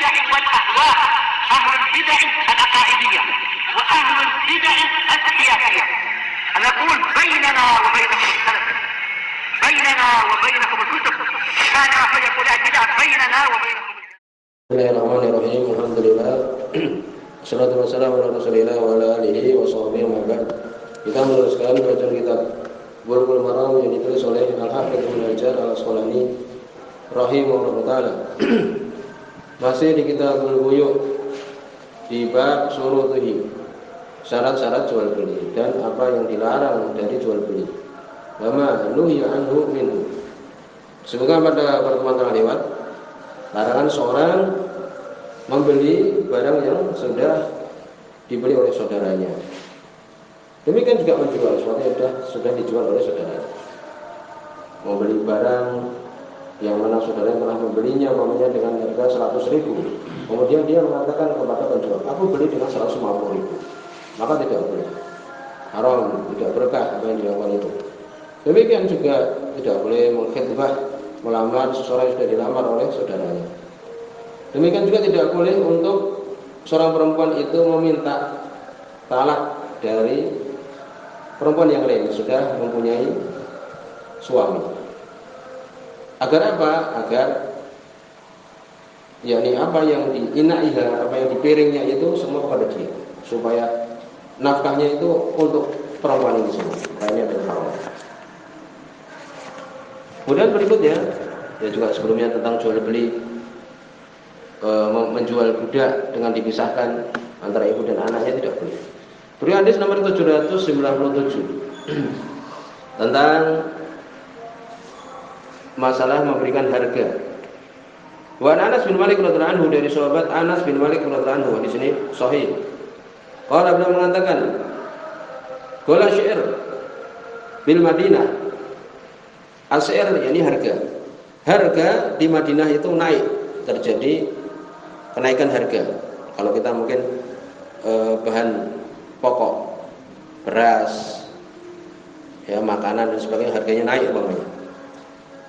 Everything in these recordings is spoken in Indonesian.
البدع والأهواء، أهل البدع العقائدية وأهل البدع السياسية. نقول بيننا وبينكم السلف، بيننا وبينكم الكتب، كان فيقول البدع بيننا وبينكم. Bismillahirrahmanirrahim. Alhamdulillah. Wassalatu wassalamu ala Rasulillah wa ala alihi wa sahbihi wa man. Kita meneruskan bacaan kitab Bulughul Maram yang ditulis oleh Al-Hafidz Ibnu Hajar Al-Asqalani rahimahullah taala. Masih di kitab Bulughul di bab syurutuhi, syarat-syarat jual beli dan apa yang dilarang dari jual beli. Wa ma nuhiya anhu minhu. Semoga pada pertemuan telah lewat larangan seorang membeli barang yang sudah dibeli oleh saudaranya. Demikian juga menjual sesuatu yang sudah dijual oleh saudaranya. Membeli barang yang mana saudaranya telah membelinya umpamanya dengan harga 100.000, kemudian dia mengatakan kepada penjual, aku beli dengan 150.000, maka tidak boleh, haram, tidak berkah apa yang dilakukan itu. Demikian juga tidak boleh mengkhitbah, melamar seseorang yang sudah dilamar oleh saudaranya. Demikian juga tidak boleh untuk seorang perempuan itu meminta talak dari perempuan yang lain yang sudah mempunyai suami. Agar apa? Agar yakni apa yang diinaiha, apa yang dipiringnya itu semua kepada dia, supaya nafkahnya itu untuk perempuan ini semua. Ini adalah haram. Kemudian berikutnya, ya juga sebelumnya tentang jual beli, menjual budak dengan dipisahkan antara ibu dan anaknya tidak boleh. Beri hadis nomor 797 tentang masalah memberikan harga. Wa Anas bin Malik radhiyallahu anhu, dari sahabat Anas bin Malik radhiyallahu anhu, di sini sahih. Qala beliau mengatakan, qala syair bil Madinah. As'ir yakni harga. Harga di Madinah itu naik, terjadi kenaikan harga. Kalau kita mungkin bahan pokok, beras, ya makanan dan sebagainya harganya naik umpamanya.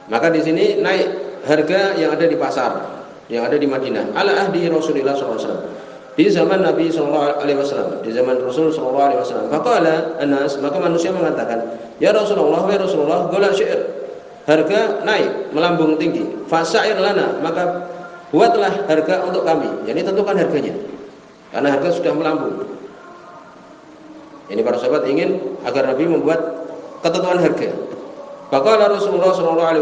Maka di sini naik harga yang ada di pasar, yang ada di Madinah. Ala ahdi Rasulullah SAW, di zaman Nabi SAW, di zaman Rasul SAW. Faqala Anas, maka manusia mengatakan, ya Rasulullah, ya Rasulullah, gula syair, harga naik, melambung tinggi. Fasair lana, maka buatlah harga untuk kami. Jadi tentukan harganya, karena harga sudah melambung. Ini para sahabat ingin agar Nabi membuat ketentuan harga. Faqala Rasulullah SAW,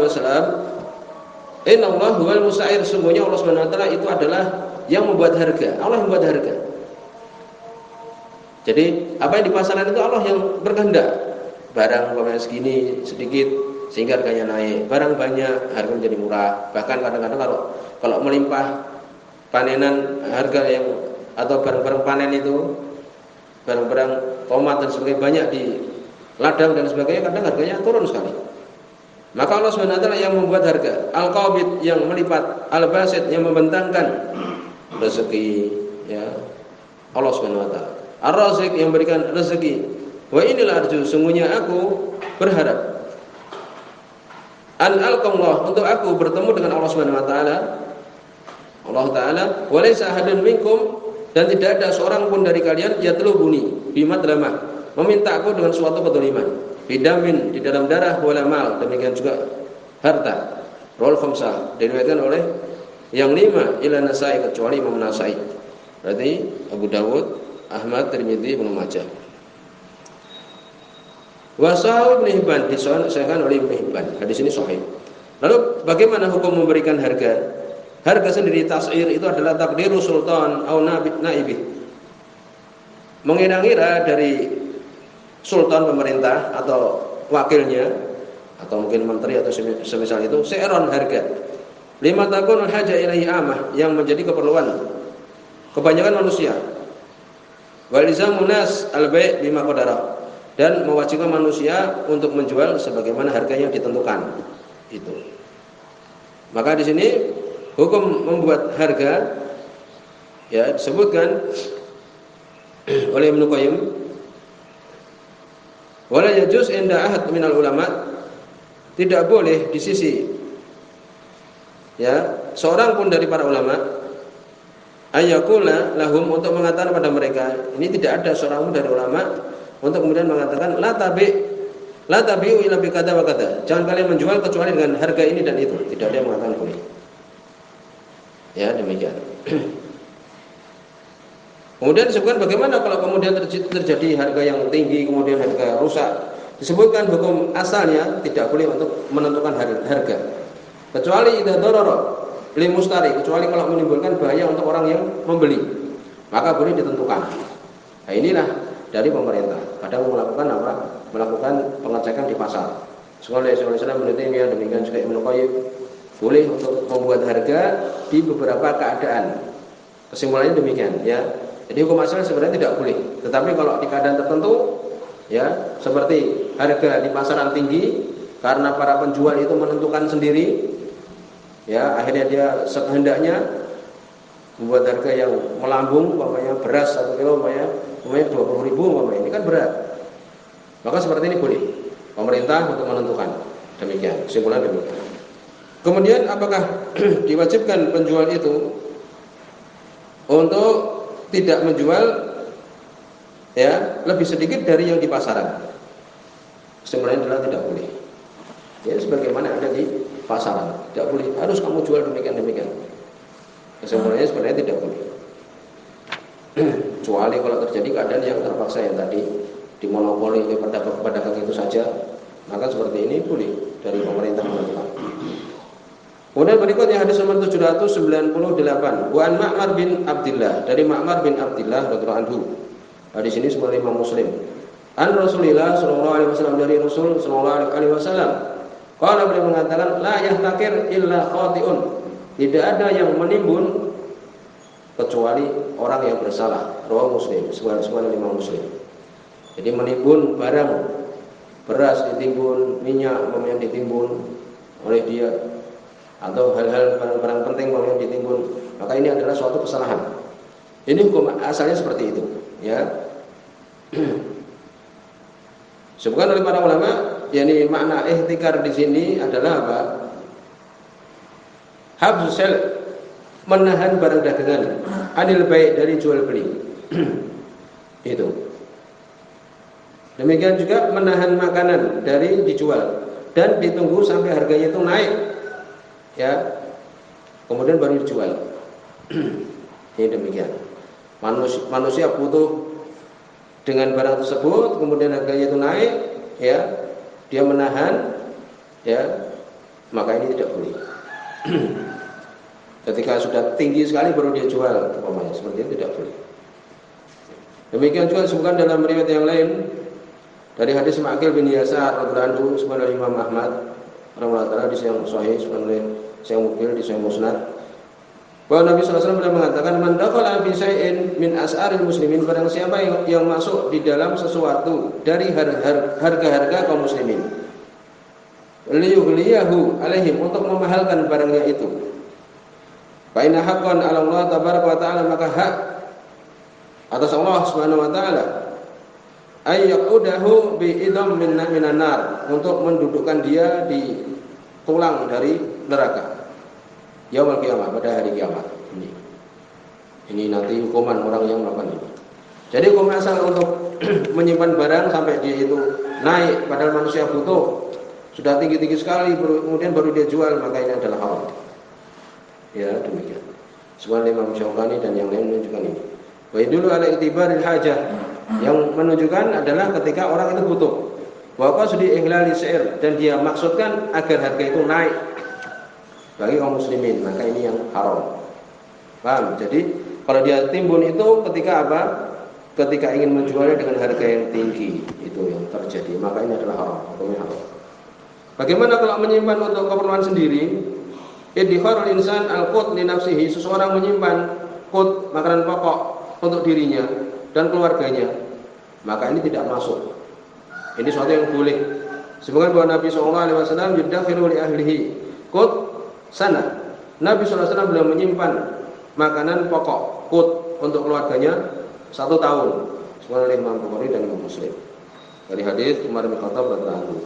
Inna Allah huwal musa'ir, sungguhnya Allah SWT itu adalah yang membuat harga. Allah yang membuat harga. Jadi apa yang di pasaran itu Allah yang berkehendak. Barang umpamanya segini sedikit sehingga harganya naik. Barang banyak harga menjadi murah. Bahkan kadang-kadang kalau melimpah panenan harga yang atau barang-barang panen itu, barang-barang tomat dan sebagainya banyak di ladang dan sebagainya, kadang harganya turun sekali. Maka Allah SWT yang membuat harga. Al-Qabid yang melipat, Al-Basit yang membentangkan rezeki, ya Allah SWT. Ar-Razik yang berikan rezeki. Wa inilah arju, sungguhnya aku berharap an alqallah, untuk aku bertemu dengan Allah SWT. Allah Ta'ala, wa laysa ahadun minkum, dan tidak ada seorang pun dari kalian yatlubuni bimadlamah, meminta aku dengan suatu kedoliman, bidamin, di dalam darah, wala mal, demikian juga harta. Rawal khamsah, diriwayatkan oleh yang 5 ila Nasai, kecuali Imam Nasai. Berarti Abu Dawud, Ahmad, Tirmidzi, Ibnu Majah. Wa sahih Ibnu Hibban, disahihkan oleh Ibnu Hibban. Hadis ini sahih. Lalu bagaimana hukum memberikan harga? Harga sendiri tas'ir itu adalah takdiru sultan au naibih, mengira-ngira dari sultan, pemerintah atau wakilnya, atau mungkin menteri atau semisal itu, se'ron harga. Lima takunul haja ilaihi amah, yang menjadi keperluan kebanyakan manusia. Walizamun nas al-bai' bima qadara, dan mewajibkan manusia untuk menjual sebagaimana harga yang ditentukan itu. Maka di sini hukum membuat harga, ya disebutkan oleh Ibnu Qayyim, wala yajuz inda ahad minal ulama, tidak boleh di sisi, ya seorang pun dari para ulama, Ayyakula lahum, untuk mengatakan pada mereka, ini tidak ada seorang dari ulama untuk kemudian mengatakan la tabi'u illa bi kada wa kada. Jangan kalian menjual kecuali dengan harga ini dan itu. Tidak ada yang mengatakan boleh. Ya, demikian. Kemudian disebutkan bagaimana kalau kemudian terjadi harga yang tinggi, kemudian harga rusak. Disebutkan hukum asalnya tidak boleh untuk menentukan harga. Kecuali idza darara li mustari, kecuali kalau menimbulkan bahaya untuk orang yang membeli, maka boleh ditentukan. Nah, inilah dari pemerintah. Kadang melakukan apa? Melakukan pengecekan di pasar. Sekolah Islam menurutnya demikian juga Ibnu Qayyim boleh untuk membuat harga di beberapa keadaan. Kesimpulannya demikian, ya. Jadi hukum asal sebenarnya tidak boleh. Tetapi kalau di keadaan tertentu, ya, seperti harga di pasaran tinggi karena para penjual itu menentukan sendiri, ya, akhirnya dia sekehendaknya membuat harga yang melambung, umpamanya beras 1 kilo umpamanya 20.000 umpamanya, ini kan berat. Maka seperti ini boleh pemerintah untuk menentukan. Demikian, kesimpulan demikian. Kemudian apakah diwajibkan penjual itu untuk tidak menjual, ya, lebih sedikit dari yang di pasaran? Kesimpulannya adalah tidak boleh. Ya, sebagaimana ada di pasaran, tidak boleh. Harus kamu jual demikian. Kesimpulannya sebenarnya tidak boleh. Kecuali kalau terjadi keadaan yang terpaksa yang tadi dimonopoli oleh pedagang itu saja, maka seperti ini boleh dari pemerintah menentukan. Kemudian berikutnya hadis nomor 798, wa an Ma'mar bin Abdullah, dari Ma'mar bin Abdullah radhiyallahu anhu. Hadis ini semua Imam Muslim. An Rasulillah sallallahu alaihi wasallam, dari Rasul sallallahu alaihi wasallam. Qala, beliau mengatakan, la yahtakir illa khati'un. Tidak ada yang menimbun kecuali orang yang bersalah. Rawahu Muslim, semua Imam Muslim. Jadi menimbun barang, beras ditimbun, minyak yang ditimbun oleh dia, atau hal-hal barang-barang penting yang ditimbun, maka ini adalah suatu kesalahan. Ini hukum asalnya seperti itu, ya. Sebutkan oleh para ulama, yakni makna ihtikar di sini adalah apa? Habsul sel, menahan barang dagangan, anil baik, dari jual beli. Itu. Demikian juga menahan makanan dari dijual dan ditunggu sampai harganya itu naik, ya, kemudian baru dijual. Ini demikian. Manusia butuh dengan barang tersebut, kemudian harganya itu naik, ya, dia menahan, ya, maka ini tidak boleh. Ketika sudah tinggi sekali baru dia jual, umpamanya seperti itu tidak boleh. Demikian juga disebutkan dalam riwayat yang lain dari hadis Ma'qil bin Yasar radhiyallahu anhu, sebenarnya Imam Ahmad rahimahullah, hadis yang sahih, sebenarnya yang mukil di Sahih Musnad, bahwa Nabi SAW pernah mengatakan, man dakhala fi syai'in min as'aril muslimin, barang siapa yang masuk di dalam sesuatu dari harga-harga kaum muslimin, liyughliyahu alaihim, untuk memahalkan barangnya itu, fa inna haqqan 'ala Allah tabaraka wa ta'ala, maka hak atas Allah Subhanahu wa taala, ayyaqudahu bi idam minan nar, untuk mendudukkan dia di tulang dari neraka yaumul qiyamah, pada hari kiamat. Ini nanti hukuman orang yang melakukan ini. Jadi hukum asal untuk menyimpan barang sampai dia itu naik, padahal manusia butuh, sudah tinggi-tinggi sekali, kemudian baru dia jual, maka ini adalah haram. Ya, demikian. Sebuah Imam Syaukani dan yang lain menunjukkan ini. Wa dulu ala itibaril hajah, yang menunjukkan adalah ketika orang itu butuh. Wa qasdi ihlali syair, dan dia maksudkan agar harga itu naik bagi kaum muslimin, maka ini yang haram. Paham? Jadi kalau dia timbun itu ketika apa? Ketika ingin menjualnya dengan harga yang tinggi, itu yang terjadi, maka ini adalah haram, hukumnya haram. Bagaimana kalau menyimpan untuk keperluan sendiri? Idkharul insan al-qut li nafsihi, seseorang menyimpan qut, makanan pokok, untuk dirinya dan keluarganya, maka ini tidak masuk. Ini sesuatu yang boleh. Sebagaimana bahwa Nabi SAW yudakhiru li ahlihi qut sana. Nabi SAW beliau menyimpan makanan pokok qut untuk keluarganya 1 tahun. Sebagaimana Imam Bukhari dan Imam Muslim. Dari hadis Umar bin Khattab radhiyallahu anhu.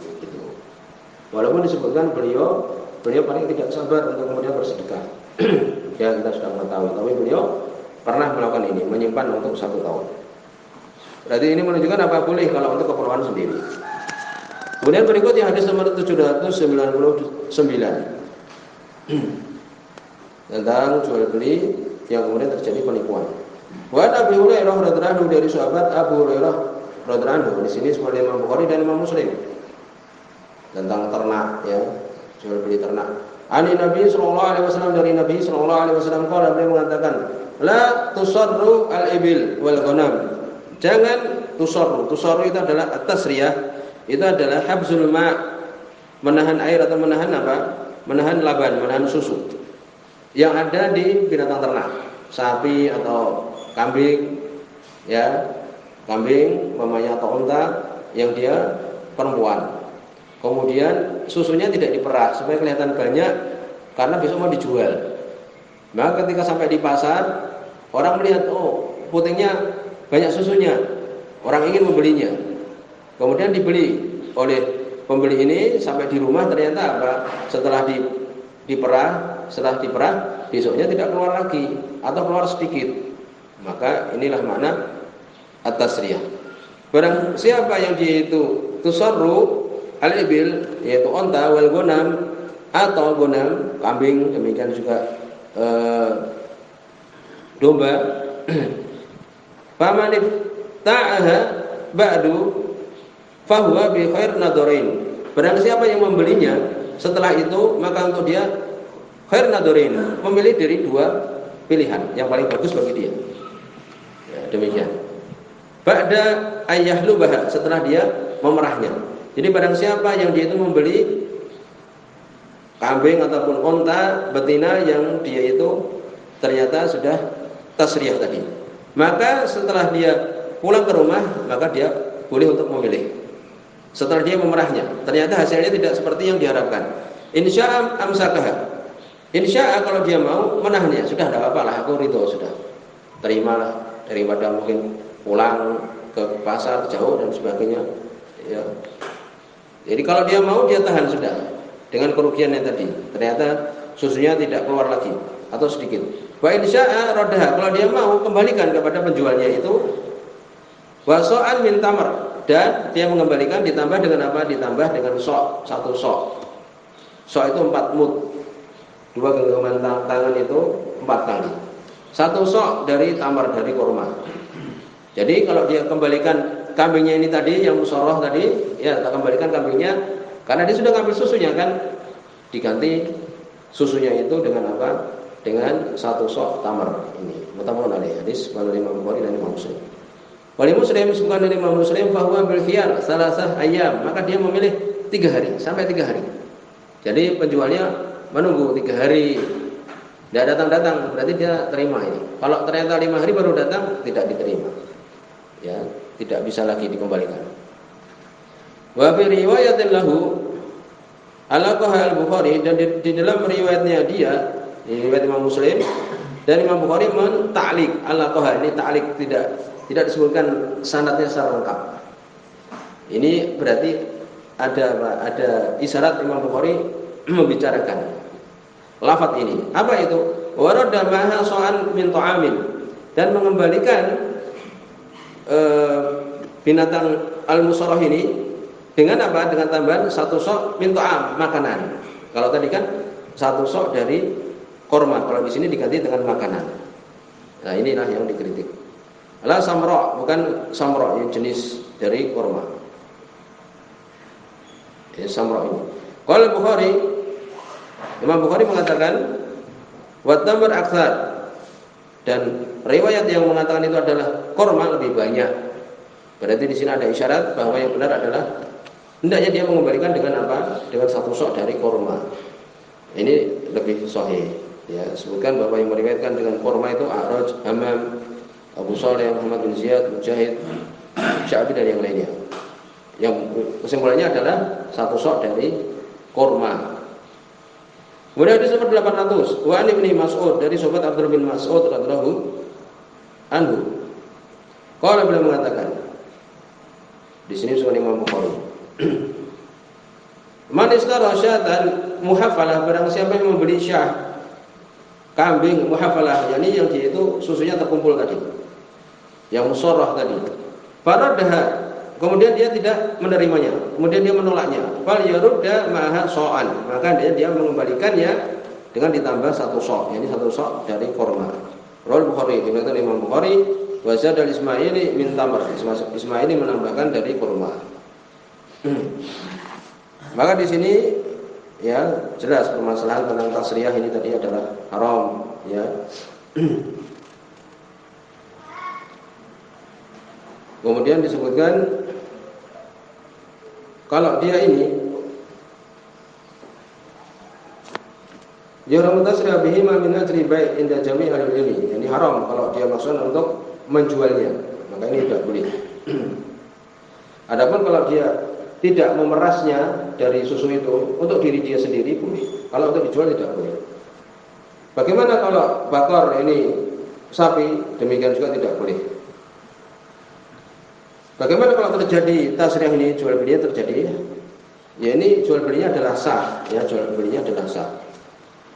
Walaupun disebutkan beliau paling tidak sabar untuk kemudian bersedekah. Ya, kita sudah mengetahui, tapi beliau pernah melakukan ini, menyimpan untuk 1 tahun. Berarti ini menunjukkan apa boleh kalau untuk keperluan sendiri. Kemudian berikutnya hadis nomor 799 tentang jual beli yang kemudian terjadi penipuan. Wa Abi Hurairah radhiyallahu anhu, dari sahabat Abu Hurairah radhiyallahu anhu. Di sini seperti Imam Bukhari dan Imam Muslim tentang ternak, ya, jual beli ternak. Ani Nabi sallallahu alaihi wasallam, dari Nabi sallallahu alaihi wasallam qala, beliau mengatakan, la tusarru al-ibil wal ghanam. Jangan tusarru. Tusarru itu adalah at-tasriyah, itu adalah habzul ma', menahan air atau menahan apa? Menahan laban, menahan susu yang ada di binatang ternak, sapi atau kambing, ya, kambing mamanya atau unta yang dia perempuan. Kemudian susunya tidak diperah supaya kelihatan banyak karena besok mau dijual. Maka ketika sampai di pasar, orang melihat, oh, putingnya banyak susunya, orang ingin membelinya. Kemudian dibeli oleh pembeli ini, sampai di rumah ternyata apa? Setelah diperah, besoknya tidak keluar lagi atau keluar sedikit. Maka inilah makna at-tasriyah. Barang siapa yang dia itu tusarru al-ibil, yaitu onta, wal ghanam, atau ghanam, kambing, demikian juga domba, famanif ta'aha ba'du fahuwa bi khair nadarain. Barang siapa yang membelinya setelah itu, maka untuk dia khair nadarain, memilih dari 2 pilihan yang paling bagus bagi dia. Ya, demikian. Ba'da ayyahlubaha, setelah dia memerahnya. Jadi barang siapa yang dia itu membeli kambing ataupun unta betina yang dia itu ternyata sudah tasriyah tadi, maka setelah dia pulang ke rumah, maka dia boleh untuk memilih. Setelah dia memerahnya, ternyata hasilnya tidak seperti yang diharapkan, insya'a amsakaha. Insya'a, kalau dia mau menahannya, sudah, tidak apa-apa lah, aku ridho, sudah, terimalah, daripada mungkin pulang ke pasar jauh dan sebagainya, ya. Jadi kalau dia mau, dia tahan sudah, dengan kerugian yang tadi, ternyata susunya tidak keluar lagi atau sedikit. Wa insya'a radha, kalau dia mau kembalikan kepada penjualnya itu, wa so'an min tamar, dan dia mengembalikan ditambah dengan apa? Ditambah dengan sok, 1 sok. Sok itu 4 mud, 2 genggaman tangan itu 4 kali. 1 sok dari tamar, dari kurma. Jadi kalau dia kembalikan kambingnya ini tadi, yang musoroh tadi, ya, tak kembalikan kambingnya, karena dia sudah ngambil susunya kan, diganti susunya itu dengan apa? Dengan 1 sok tamar ini. Muttafaqun alaih, hadis riwayat Imam Bukhari dan Imam Muslim. Wali Muslim, bukan dari Imam Muslim, bahwa bil khiyar salasah ayyam, maka dia memilih 3 hari, sampai 3 hari. Jadi penjualnya menunggu 3 hari, tidak datang-datang, berarti dia terima ini. Kalau ternyata 5 hari baru datang, tidak diterima, ya, tidak bisa lagi dikembalikan. Wa fi riwayatin lahu al-Qahal Bukhari, dan di dalam riwayatnya dia, riwayat Imam Muslim dan Imam Bukhari men-ta'liq al-Qahal, ini ta'liq, tidak disebutkan sanadnya secara lengkap. Ini berarti ada isyarat Imam Bukhari membicarakan lafaz ini. Apa itu? Warada maha so'an min ta'amin, dan mengembalikan binatang al-musarrah ini dengan apa? Dengan tambahan 1 sok min ta'am, makanan. Kalau tadi kan 1 sok dari korma, kalau di sini diganti dengan makanan. Nah, inilah yang dikritik. Ala samra, bukan samra, yang jenis dari korma. Samra ini. Qala Bukhari, Imam Bukhari mengatakan wa tamar aktsar, dan riwayat yang mengatakan itu adalah korma lebih banyak. Berarti di sini ada isyarat bahwa yang benar adalah hendaknya dia mengembalikan dengan apa? Dengan 1 sok dari korma. Ini lebih sahih. Ya, sebutkan bahwa yang meriwayatkan dengan korma itu A'raj, Hammam, Abu Saleh, Muhammad bin Ziyad, Mujahid, Sya'bi, dan yang lainnya. Yang kesimpulannya adalah 1 sok dari korma. Kemudian hadis nomor 800, wa an Ibnu Mas'ud, dari sahabat Abdullah bin Mas'ud radhiyallahu anhu. Qala, beliau mengatakan, di sini sunan Imam Bukhari, man istara syatan muhaffalah, barang siapa yang membeli syah kambing muhafalah, yakni yang dia itu susunya terkumpul tadi, yang musorah tadi. Faraddaha, kemudian dia tidak menerimanya, kemudian dia menolaknya. Fal yarudda ma'ha so'an, maka dia mengembalikannya dengan ditambah satu sok, yakni satu sok dari korma. Rawal Bukhari, diriwayatkan Imam Bukhari, wa zada Ismaili min tamar. Ismaili menambahkan dari korma. Maka di sini ya jelas permasalahan tentang tasriyah ini tadi adalah haram, ya. Kemudian disebutkan kalau dia ini haram tasriyah bihima min ajri bai' inda jami' ahli ilmi. Ini haram kalau dia maksudnya untuk menjualnya, maka ini tidak boleh. Adapun kalau dia tidak memerasnya dari susu itu untuk diri dia sendiri boleh. Kalau untuk dijual tidak boleh. Bagaimana kalau bakor ini sapi, demikian juga tidak boleh. Bagaimana kalau terjadi tasriyah ini, jual belinya terjadi? Ya ini jual belinya adalah sah, ya jual belinya adalah sah.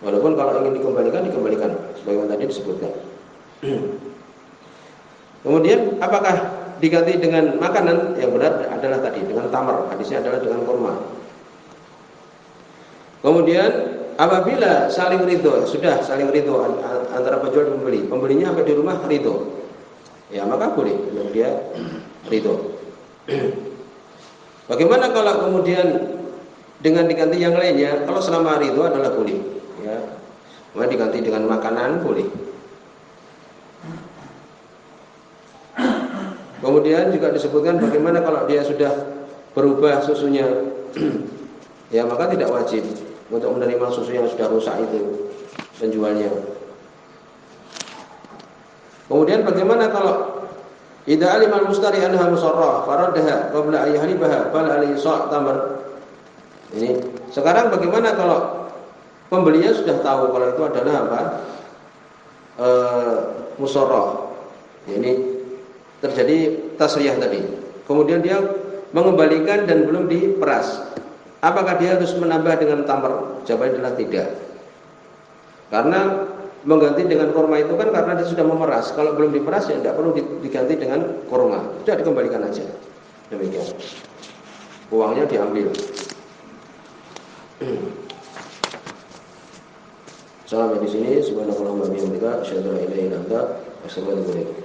Walaupun kalau ingin dikembalikan, sebagaimana tadi disebutkan. Kemudian apakah diganti dengan makanan? Yang benar adalah tadi dengan tamar, hadisnya adalah dengan kurma. Kemudian apabila saling ridho, sudah saling ridho antara penjual dan pembeli, pembelinya sampai di rumah ridho, ya maka boleh untuk dia ridho. Bagaimana kalau kemudian dengan diganti yang lainnya? Kalau selama ridho adalah boleh, ya. Maka diganti dengan makanan boleh. Kemudian juga disebutkan bagaimana kalau dia sudah berubah susunya, ya maka tidak wajib untuk menerima susu yang sudah rusak itu penjualnya. Kemudian bagaimana kalau idza alima al-mustari anha musarrah faraddaha qabla an yahlibaha fal alayhi sa' tamar. Ini sekarang bagaimana kalau pembelinya sudah tahu kalau itu adalah apa? Musarrah. Ini terjadi tasriyah tadi. Kemudian dia mengembalikan dan belum diperas. Apakah dia harus menambah dengan tamar? Jawabannya adalah tidak. Karena mengganti dengan kurma itu kan karena dia sudah memeras. Kalau belum diperas ya tidak perlu diganti dengan kurma. Sudah dikembalikan aja. Demikian. Uangnya diambil. Sampai di sini subhanallah wa bihamdika asyhadu an la ilaha illa anta astaghfiruka wa atubu ilaik.